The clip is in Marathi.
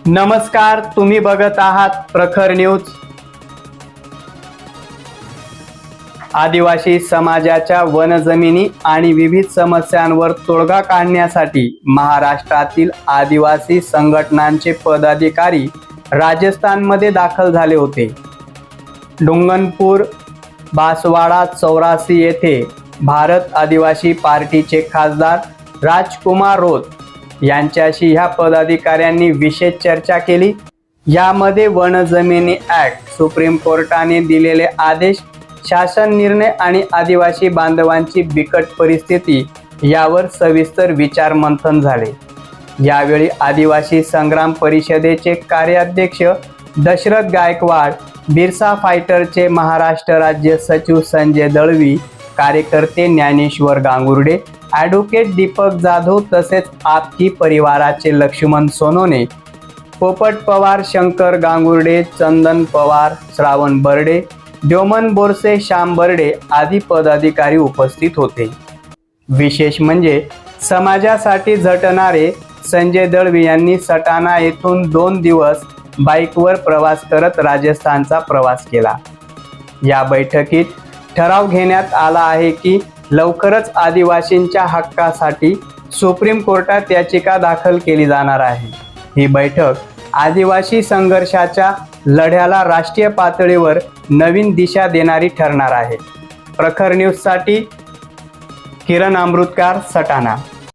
नमस्कार, तुम्ही बघत आहात प्रखर न्यूज। आदिवासी समाजाच्या वनजमिनी आणि विविध समस्यांवर तोडगा काढण्यासाठी महाराष्ट्रातील आदिवासी संघटनांचे पदाधिकारी राजस्थानमध्ये दाखल झाले होते। डुंगनपूर बासवाड़ा चौरासी येथे भारत आदिवासी पार्टीचे खासदार राजकुमार रोत यांच्याशी ह्या पदाधिकाऱ्यांनी विशेष चर्चा केली। यामध्ये वनजमिनी ॲक्ट, सुप्रीम कोर्टाने दिलेले आदेश, शासन निर्णय आणि आदिवासी बांधवांची बिकट परिस्थिती यावर सविस्तर विचार मंथन झाले। यावेळी आदिवासी संग्राम परिषदेचे कार्याध्यक्ष दशरथ गायकवाड, बिरसा फायटरचे महाराष्ट्र राज्य सचिव संजय दळवी, कार्यकर्ते ज्ञानेश्वर गांगुर्डे, ॲडव्होकेट दीपक जाधव तसेच आपकी परिवाराचे लक्ष्मण सोनोने, पोपट पवार, शंकर गांगुर्डे, चंदन पवार, श्रावण बर्डे, द्योमन बोरसे, श्याम बर्डे आदी पदाधिकारी उपस्थित होते। विशेष म्हणजे समाजासाठी झटणारे संजय दळवी यांनी सटाणा येथून 2 दिवस बाईकवर प्रवास करत राजस्थानचा प्रवास केला। या बैठकीत ठराव घेण्यात आला आहे की लवकरच आदिवासींच्या हक्कासाठी सुप्रीम कोर्टात याचिका दाखल केली जाणार आहे। ही बैठक आदिवासी संघर्षाच्या लढ्याला राष्ट्रीय पातळीवर नवीन दिशा देणारी ठरणार आहे। प्रखर न्यूजसाठी किरण अमृतकार, सटाणा।